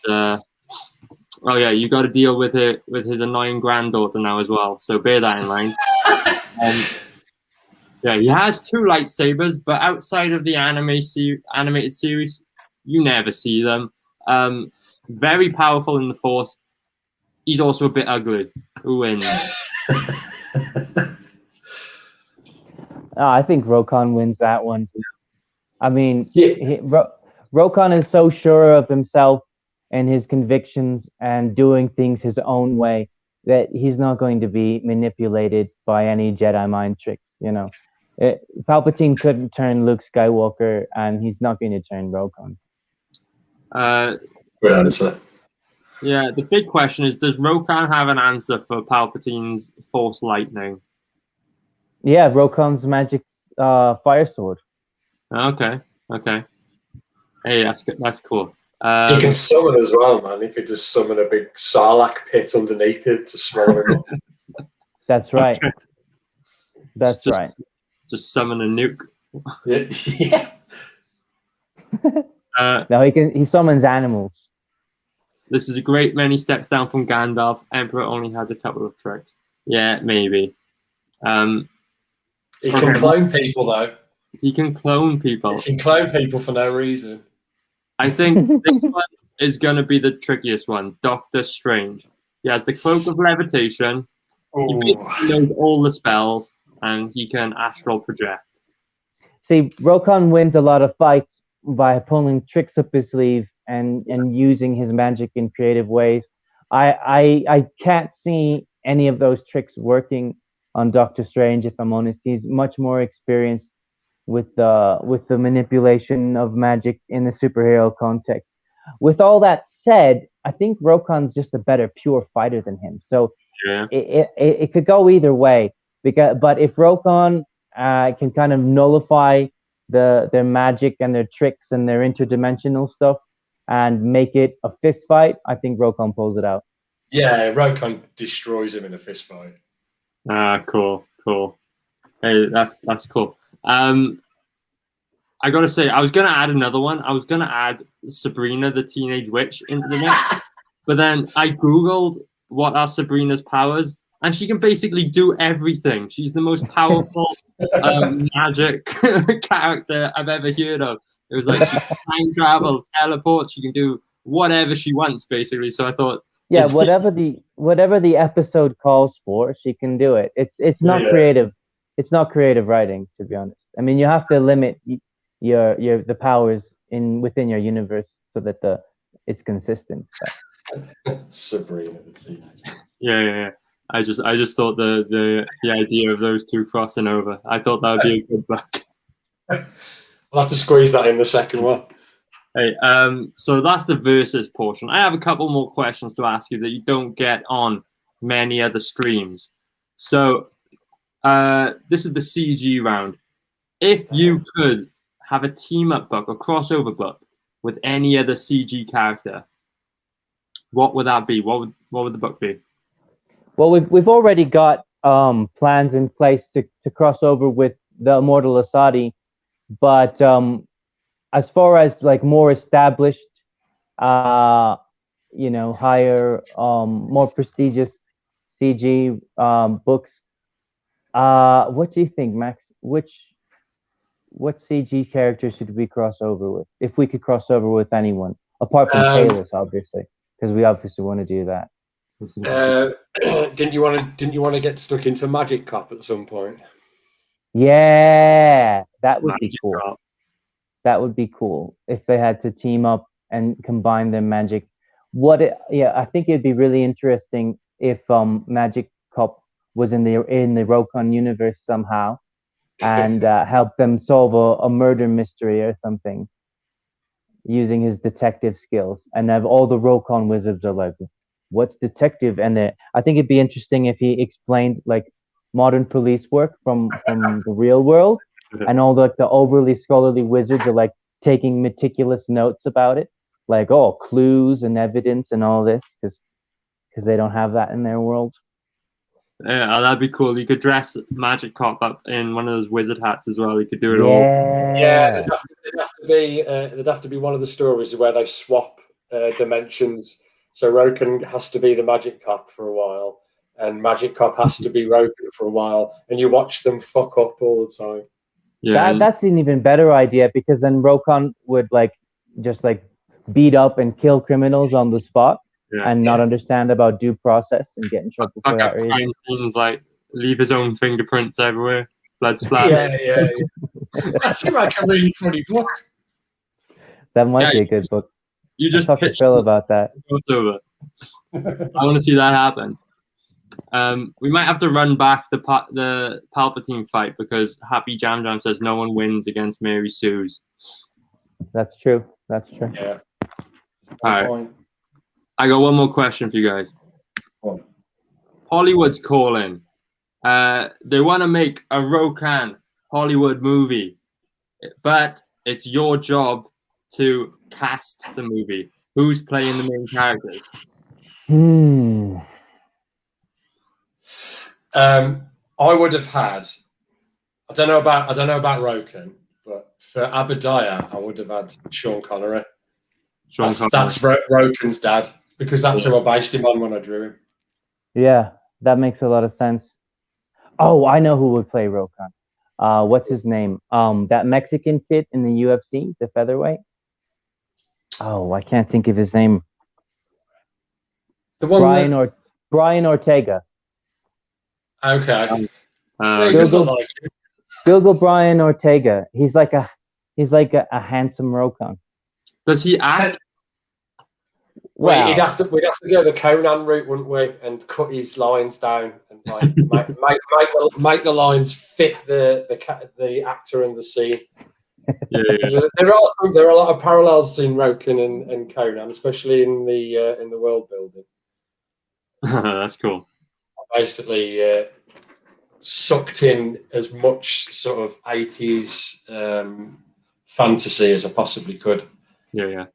you got to deal with it with his annoying granddaughter now as well. So bear that in mind. He has 2 lightsabers, but outside of the animated series, you never see them. Very powerful in the Force. He's also a bit ugly. Who wins? I think Rokan wins that one. I mean, Rokan is so sure of himself and his convictions and doing things his own way that he's not going to be manipulated by any Jedi mind tricks, you know. Palpatine couldn't turn Luke Skywalker, and he's not going to turn Rokan. Good answer. Yeah, the big question is, does Rokan have an answer for Palpatine's Force lightning? Yeah, Rokan's magic fire sword. Okay. Hey, that's cool. He can summon as well, man. He could just summon a big Sarlacc pit underneath him to swallow him up. That's right. Okay. That's right. Just summon a nuke. Yeah. No, he summons animals. This is a great many steps down from Gandalf. Emperor only has a couple of tricks. Yeah, maybe. He can clone people, though. He can clone people. He can clone people for no reason. I think this one is going to be the trickiest one. Doctor Strange. He has the Cloak of Levitation. He basically knows all the spells, and he can astral project. See, Rokan wins a lot of fights by pulling tricks up his sleeve and using his magic in creative ways. I can't see any of those tricks working on Doctor Strange, if I'm honest. He's much more experienced with the manipulation of magic in the superhero context. With all that said, I think Rokan's just a better pure fighter than him. So it could go either way. But if Rokan can kind of nullify their magic and their tricks and their interdimensional stuff and make it a fist fight, I think Rokan pulls it out. Yeah, Rokan destroys him in a fist fight. Cool. Hey, that's cool. I gotta say, I was gonna add another one. I was gonna add Sabrina the Teenage Witch into the mix, but then I googled what are Sabrina's powers, and she can basically do everything. She's the most powerful magic character I've ever heard of. It was like she can time travel, teleport. She can do whatever she wants, basically. So I thought, yeah, whatever the episode calls for, she can do it. It's not creative. It's not creative writing, to be honest. I mean, you have to limit your the powers within your universe so that it's consistent. Sabrina. Yeah. I just thought the idea of those two crossing over, I thought that would be a good book. I'll have to squeeze that in the second one. Hey, so that's the versus portion. I have a couple more questions to ask you that you don't get on many other streams. So this is the CG round. If you could have a team-up book or crossover book with any other CG character, what would that be? What would the book be? Well, we've already got plans in place to cross over with the Immortal Asadi, but as far as like more established, higher, more prestigious CG books, what do you think, Max? What CG character should we cross over with? If we could cross over with anyone, apart from Kalis, obviously, because we obviously want to do that. Didn't you want to get stuck into Magic Cop at some point? Yeah, that would be cool. Cop. That would be cool if they had to team up and combine their magic. I think it'd be really interesting if Magic Cop was in the Rokan universe somehow, and help them solve a murder mystery or something using his detective skills. And have all the Rokan wizards are like, what's detective? And I think it'd be interesting if he explained like modern police work from the real world, and all the overly scholarly wizards are like taking meticulous notes about it, like clues and evidence and all this, because they don't have that in their world. Yeah, that'd be cool. You could dress Magic Cop up in one of those wizard hats as well. You could do it all. Yeah, there'd have to be one of the stories where they swap dimensions. So Rokan has to be the Magic Cop for a while, and Magic Cop has to be Rokan for a while, and you watch them fuck up all the time. Yeah, that's an even better idea, because then Rokan would just beat up and kill criminals on the spot, and not understand about due process and get in trouble for that reason. Things like leave his own fingerprints everywhere, blood splatter. Yeah. That seems like a really funny book. That might be a good book. You just talk to Phil about that. Crossover. I want to see that happen. We might have to run back the Palpatine fight, because Happy Jam Jam says no one wins against Mary Sue's. That's true. Yeah. All right. I got one more question for you guys. Hollywood's calling. They want to make a Rokan Hollywood movie, but it's your job to cast the movie. Who's playing the main characters? I would have had. I don't know about Rokan, but for Abadiah, I would have had Sean Connery. That's Rokan's dad, because that's who I based him on when I drew him. Yeah, that makes a lot of sense. Oh, I know who would play Rokan. What's his name? That Mexican kid in the UFC, the featherweight. Oh, I can't think of his name. The one Brian Ortega. Okay. Google Brian Ortega. He's like a handsome Rokan. Does he act? Well, we'd have to go the Conan route, wouldn't we? And cut his lines down and make the lines fit the actor and the scene. Yeah. There are a lot of parallels between Rokan and Conan, especially in the world building. That's cool. Basically, sucked in as much sort of 80s fantasy as I possibly could. Yeah.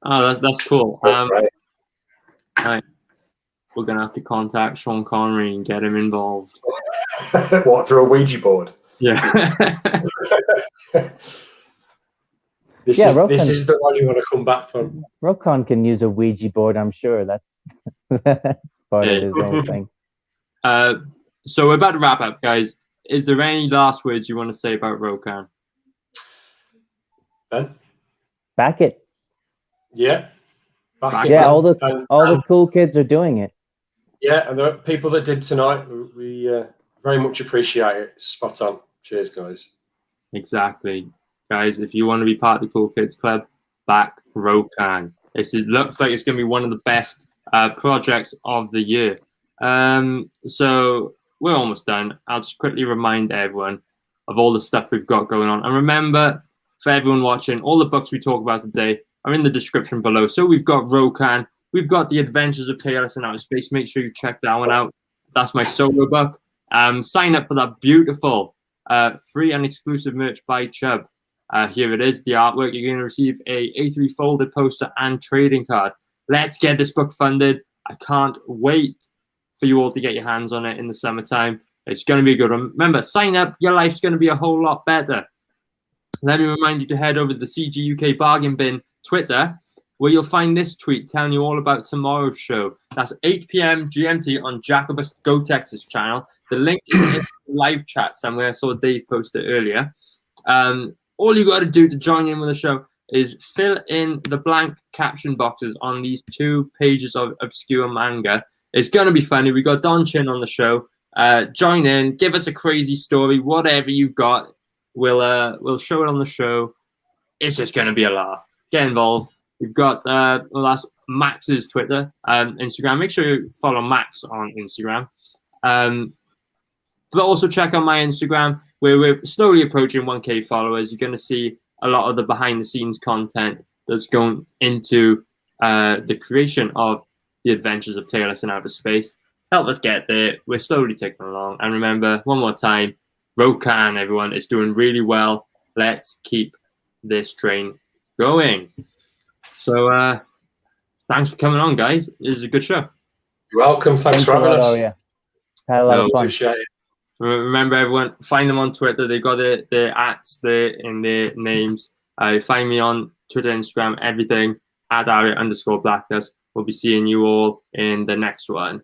Oh, that's cool. Right. We're gonna have to contact Sean Connery and get him involved. What, through a Ouija board? Yeah. This is the one you want to come back from. Rokan can use a Ouija board, I'm sure. That's part of his whole thing. So we're about to wrap up, guys. Is there any last words you want to say about Rokan? Ben? Back it. Yeah. All the cool kids are doing it. Yeah, and the people that did tonight, we very much appreciate it. Spot on. Cheers, guys. Exactly. Guys, if you want to be part of the Cool Kids Club, back Rokan. It looks like it's going to be one of the best projects of the year. So we're almost done. I'll just quickly remind everyone of all the stuff we've got going on. And remember, for everyone watching, all the books we talk about today are in the description below. So we've got Rokan. We've got The Adventures of Taylor in Outer Space. Make sure you check that one out. That's my solo book. Sign up for that beautiful free and exclusive merch by Chubb. Here it is, the artwork. You're going to receive a A3 folded poster and trading card. Let's get this book funded. I can't wait for you all to get your hands on it in the summertime. It's going to be a good one. Remember, sign up. Your life's going to be a whole lot better. Let me remind you to head over to the CGUK Bargain Bin Twitter, where you'll find this tweet telling you all about tomorrow's show. That's 8 p.m. GMT on Jacobus Go Texas channel. The link is in the live chat somewhere. I saw Dave post it earlier. All you got to do to join in with the show is fill in the blank caption boxes on these 2 pages of obscure manga. It's going to be funny. We got Don Chin on the show. Join in. Give us a crazy story. Whatever you've got, we'll show it on the show. It's just going to be a laugh. Get involved. We've got that's Max's Twitter and Instagram. Make sure you follow Max on Instagram. But also check out my Instagram, where we're slowly approaching 1K followers. You're going to see a lot of the behind-the-scenes content that's going into the creation of The Adventures of Taylor in Outer Space. Help us get there. We're slowly taking along. And remember, one more time, Rokan, everyone, is doing really well. Let's keep this train going. So thanks for coming on, guys. This is a good show. You're welcome. Thanks for having us. Oh, yeah. Had a lot of fun. Appreciate it. Remember, everyone, find them on Twitter. They got their ats there in their names. Find me on Twitter, Instagram, everything, @Aria_Blackness. We'll be seeing you all in the next one.